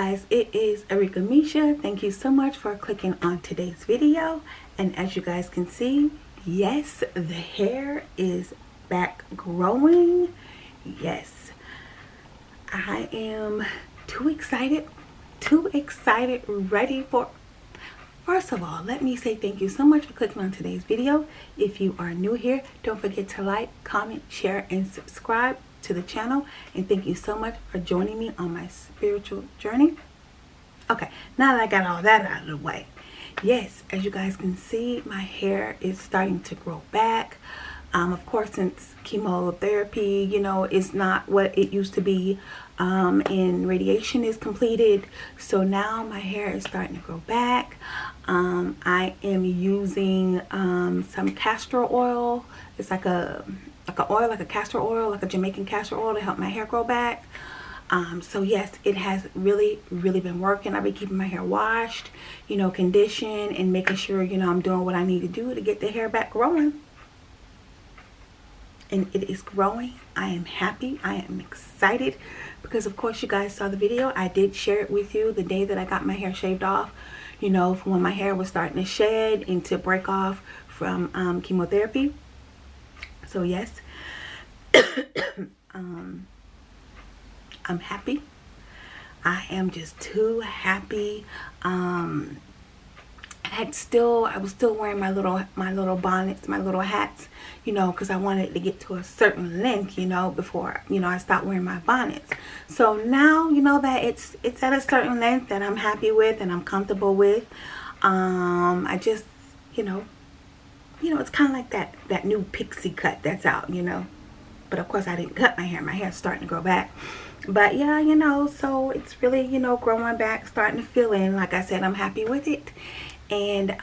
guys, it is Arika Misha. Thank you so much for clicking on today's video. And as you guys can see, yes, the hair is back growing. Yes, I am too excited, ready for. First of all, let me say thank you so much for clicking on today's video. If you are new here, don't forget to like, comment, share, and subscribe to the channel. And thank you so much for joining me on my spiritual journey. Okay, now that I got all that out of the way, yes, as you guys can see, my hair is starting to grow back. Of course, since chemotherapy, is not what it used to be, and radiation is completed, so now my hair is starting to grow back. I am using some castor oil. It's like a castor oil, like a Jamaican castor oil, to help my hair grow back. So yes, it has really been working. I've been keeping my hair washed, conditioned, and making sure I'm doing what I need to do to get the hair back growing. And it is growing. I am happy. I am excited because, of course, you guys saw the video. I did share it with you the day that I got my hair shaved off, from when my hair was starting to shed and to break off from chemotherapy. So yes, I'm happy. I am just too happy. I was still wearing my little bonnets, my little hats, because I wanted to get to a certain length, before, I stopped wearing my bonnets. So now, that it's at a certain length that I'm happy with and I'm comfortable with. I just, it's kind of like that new pixie cut that's out, But of course I didn't cut my hair. My hair's starting to grow back. But yeah, so it's really, growing back, starting to fill in. Like I said, I'm happy with it. And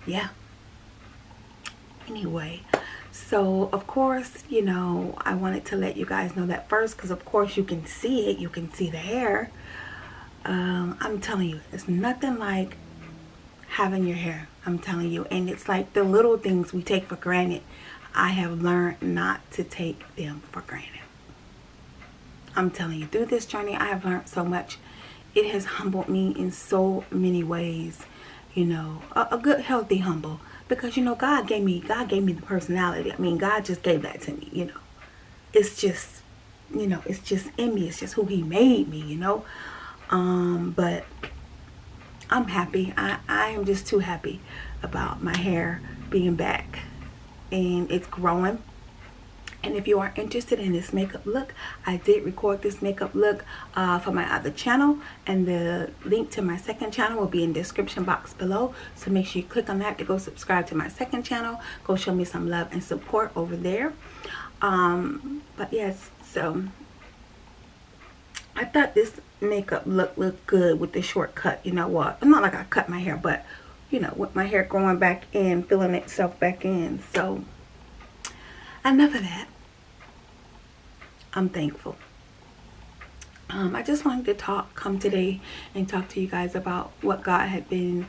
yeah, anyway, so of course, I wanted to let you guys know that first, because of course you can see it, you can see the hair. I'm telling you, it's nothing like having your hair. I'm telling you. And it's like the little things we take for granted. I have learned not to take them for granted. I'm telling you, through this journey, I have learned so much. It has humbled me in so many ways. A good, healthy humble, because God gave me the personality. I mean, God just gave that to me. It's just it's just in me. It's just who He made me. But I'm happy. I am just too happy about my hair being back, and it's growing. And if you are interested in this makeup look, I did record this makeup look for my other channel, and the link to my second channel will be in the description box below. So make sure you click on that to go subscribe to my second channel. Go show me some love and support over there. But yes, so I thought this makeup look looked good with the short cut. What? Not like I cut my hair, but with my hair growing back in, filling itself back in. So enough of that. I'm thankful. I just wanted to come today and talk to you guys about what God had been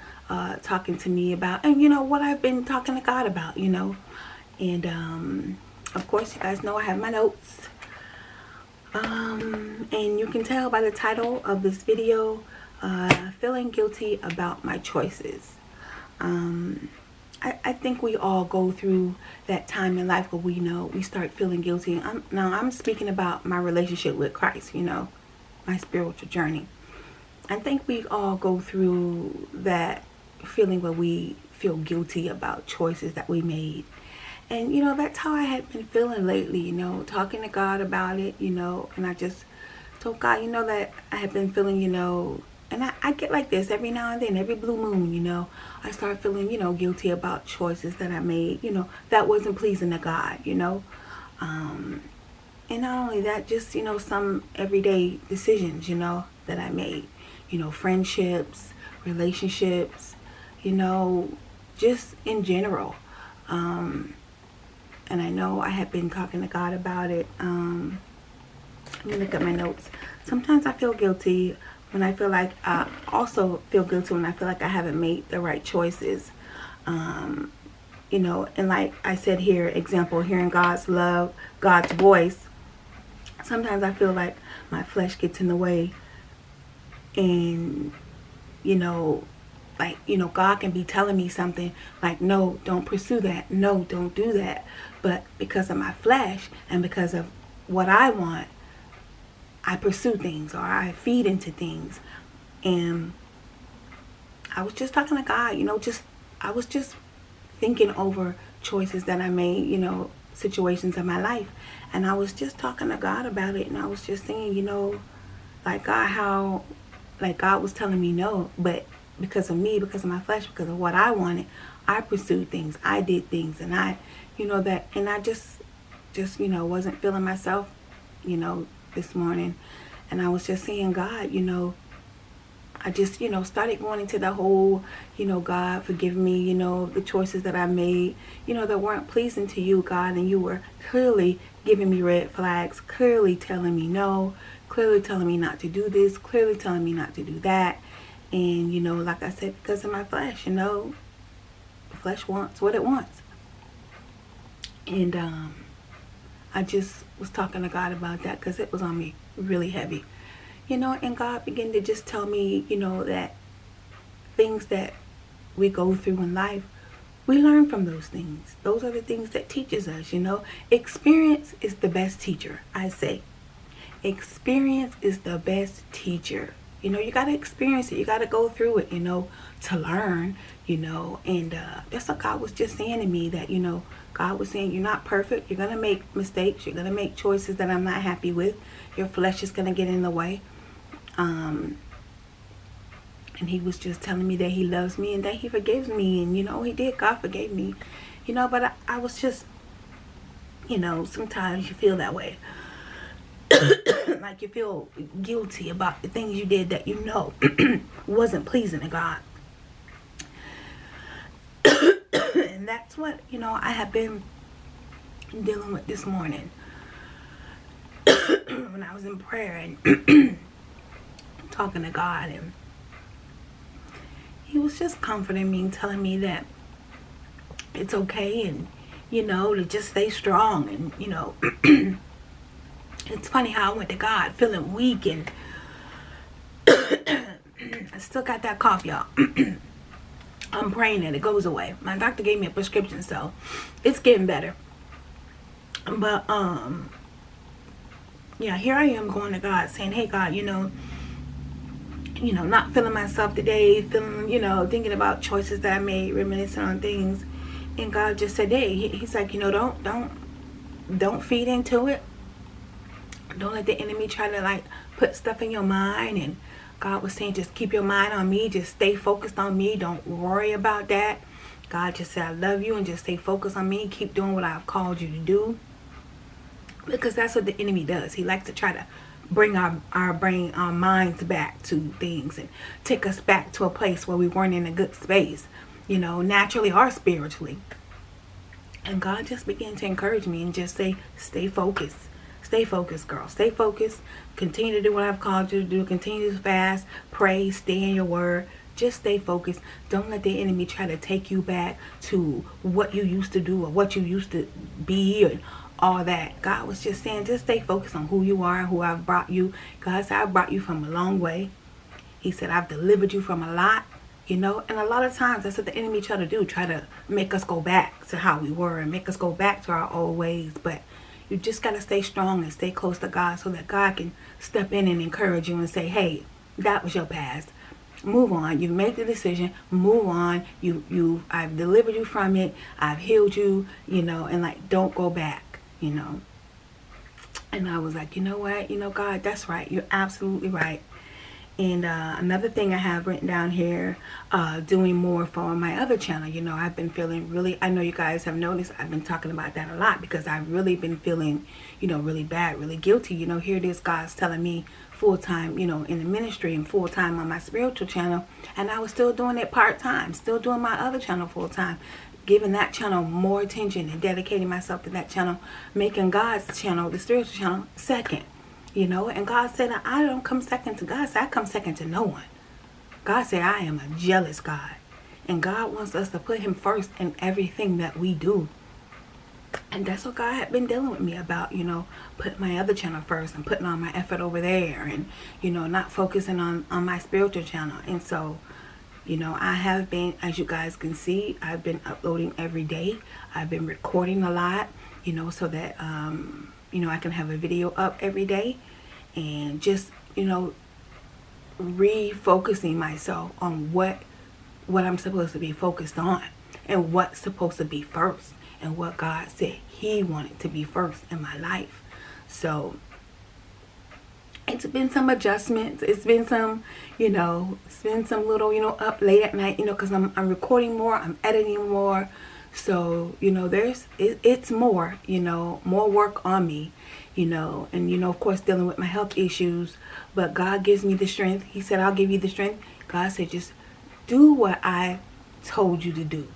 talking to me about, and what I've been talking to God about, and of course you guys know I have my notes, and you can tell by the title of this video, feeling guilty about my choices. I think we all go through that time in life where we start feeling guilty. I'm speaking about my relationship with Christ, my spiritual journey. I think we all go through that feeling where we feel guilty about choices that we made. And, that's how I had been feeling lately, talking to God about it, and I just told God, that I had been feeling, and I get like this every now and then, every blue moon, I start feeling, guilty about choices that I made, that wasn't pleasing to God, and not only that, just, some everyday decisions, that I made, friendships, relationships, just in general. And I know I have been talking to God about it. Let me look at my notes. Sometimes I feel guilty when I feel like, I also feel guilty when I feel like I haven't made the right choices. And like I said here, example, hearing God's love, God's voice. Sometimes I feel like my flesh gets in the way And, you know, like, you know, God can be telling me something like, no, don't pursue that. No, don't do that. But because of my flesh and because of what I want, I pursue things, or I feed into things. And I was just talking to God, you know, I was just thinking over choices that I made, you know, situations in my life. And I was just talking to God about it. And I was just saying, you know, like God, how, like God was telling me no, but because of me, because of my flesh, because of what I wanted, I pursued things, I did things, and I, you know, that, and I just, you know, wasn't feeling myself, you know, this morning. And I was just saying, God, you know, I just, you know, started going into the whole, you know, God, forgive me, you know, the choices that I made, you know, that weren't pleasing to you, God. And you were clearly giving me red flags, clearly telling me no, clearly telling me not to do this, clearly telling me not to do that. And, you know, like I said, because of my flesh, you know, the flesh wants what it wants. And I just was talking to God about that because it was on me really heavy. You know, and God began to just tell me, you know, that things that we go through in life, we learn from those things. Those are the things that teaches us, you know. Experience is the best teacher, I say. Experience is the best teacher. You know, you got to experience it. You got to go through it, you know, to learn, you know. And that's what God was just saying to me, that, you know, God was saying, you're not perfect. You're going to make mistakes. You're going to make choices that I'm not happy with. Your flesh is going to get in the way. And he was just telling me that he loves me and that he forgives me. And, you know, he did. God forgave me. You know, but I was just, you know, sometimes you feel that way. Like you feel guilty about the things you did that you know wasn't pleasing to God. And that's what, you know, I have been dealing with this morning. When I was in prayer and talking to God, and he was just comforting me and telling me that it's okay, and, you know, to just stay strong. And, you know, it's funny how I went to God feeling weak, and I still got that cough, y'all. I'm praying that it goes away. My doctor gave me a prescription, so it's getting better. But yeah, here I am going to God saying, hey God, you know, not feeling myself today, feeling, you know, thinking about choices that I made, reminiscing on things. And God just said, hey, he's like, you know, don't feed into it. Don't let the enemy try to like put stuff in your mind. And God was saying, just keep your mind on me. Just stay focused on me. Don't worry about that. God just said, I love you, and just stay focused on me. Keep doing what I've called you to do. Because that's what the enemy does. He likes to try to bring our brain, our minds back to things and take us back to a place where we weren't in a good space, you know, naturally or spiritually. And God just began to encourage me and just say, stay focused. Stay focused, girl. Stay focused. Continue to do what I've called you to do. Continue to fast, pray, stay in your word. Just stay focused. Don't let the enemy try to take you back to what you used to do or what you used to be or all that. God was just saying, just stay focused on who you are and who I've brought you. God said, I've brought you from a long way. He said, I've delivered you from a lot, you know. And a lot of times that's what the enemy try to do, try to make us go back to how we were and make us go back to our old ways. But you just got to stay strong and stay close to God so that God can step in and encourage you and say, hey, that was your past. Move on. You've made the decision. Move on. I've delivered you from it. I've healed you, you know, and like, don't go back, you know. And I was like, you know what? You know, God, that's right. You're absolutely right. And another thing I have written down here, doing more for my other channel. You know, I've been feeling really, I know you guys have noticed, I've been talking about that a lot because I've really been feeling, you know, really bad, really guilty. You know, here it is, God's telling me full-time, you know, in the ministry and full-time on my spiritual channel. And I was still doing it part-time, still doing my other channel full-time, giving that channel more attention and dedicating myself to that channel, making God's channel, the spiritual channel, second. You know, and God said, I don't come second to God. I come second to no one. God said, I am a jealous God. And God wants us to put him first in everything that we do. And that's what God had been dealing with me about, putting my other channel first and putting all my effort over there, and, not focusing on my spiritual channel. And so, I have been, as you guys can see, I've been uploading every day. I've been recording a lot, so that, I can have a video up every day, and just, refocusing myself on what I'm supposed to be focused on, and what's supposed to be first, and what God said He wanted to be first in my life. So it's been some adjustments. It's been some, it's been some little, up late at night, because I'm recording more, I'm editing more. So, it's more, more work on me, and, of course, dealing with my health issues. But God gives me the strength. He said, I'll give you the strength. God said, just do what I told you to do.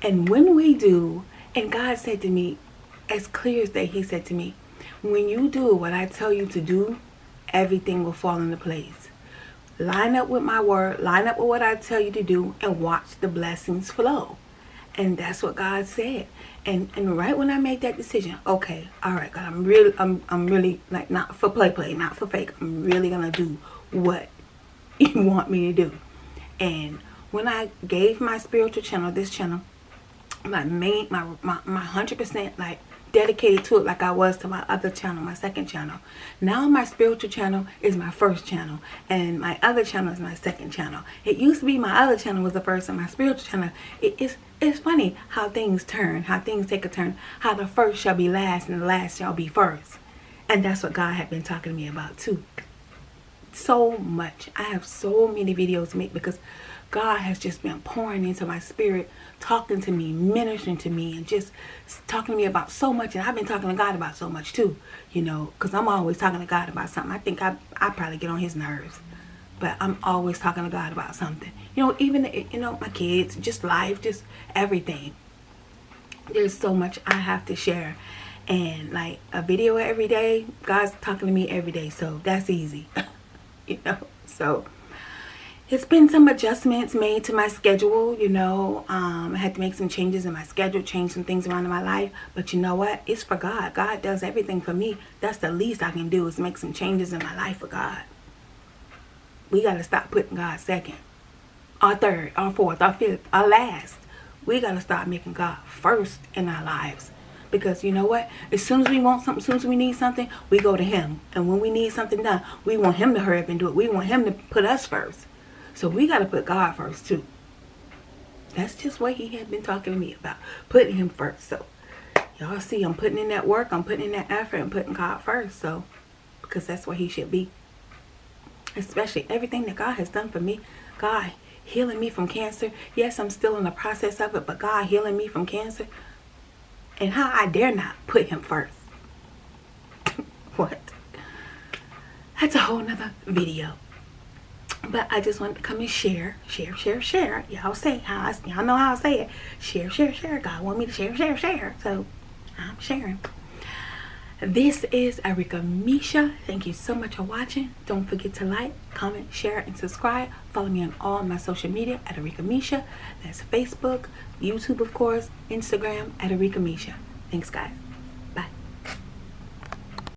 And when we do, and God said to me, as clear as day, He said to me, when you do what I tell you to do, everything will fall into place. Line up with my word, line up with what I tell you to do, and watch the blessings flow. And that's what God said. And right when I made that decision, okay, all right, God, I'm really like, not for play, not for fake. I'm really gonna do what you want me to do. And when I gave my spiritual channel, this channel, my 100%, like, dedicated to it, like I was to my other channel, my second channel. Now my spiritual channel is my first channel, and my other channel is my second channel. It used to be my other channel was the first, and my spiritual channel. It's funny how things turn, how things take a turn, how the first shall be last and the last shall be first. And that's what God had been talking to me about too. So much. I have so many videos to make, because God has just been pouring into my spirit, talking to me, ministering to me, and just talking to me about so much. And I've been talking to God about so much too, because I'm always talking to God about something. I think I probably get on His nerves, but I'm always talking to God about something. Even, my kids, just life, just everything. There's so much I have to share. And like a video every day, God's talking to me every day. So that's easy, so it's been some adjustments made to my schedule, I had to make some changes in my schedule, change some things around in my life. But you know what? It's for God. God does everything for me. That's the least I can do, is make some changes in my life for God. We got to stop putting God second, or third, or fourth, or fifth, or last. We got to start making God first in our lives. Because you know what? As soon as we want something, as soon as we need something, we go to Him. And when we need something done, we want Him to hurry up and do it. We want Him to put us first. So we got to put God first too. That's just what He had been talking to me about, putting Him first. So y'all see, I'm putting in that work, I'm putting in that effort, and putting God first. So, because that's what He should be. Especially everything that God has done for me. God healing me from cancer. Yes, I'm still in the process of it, but God healing me from cancer. And how I dare not put Him first. What? That's a whole nother video. But I just wanted to come and share. Y'all say how y'all know how I say it. Share. God want me to share. So I'm sharing. This is Arika Misha. Thank you so much for watching. Don't forget to like, comment, share, and subscribe. Follow me on all my social media at Arika Misha. That's Facebook, YouTube, of course, Instagram at Arika Misha. Thanks, guys.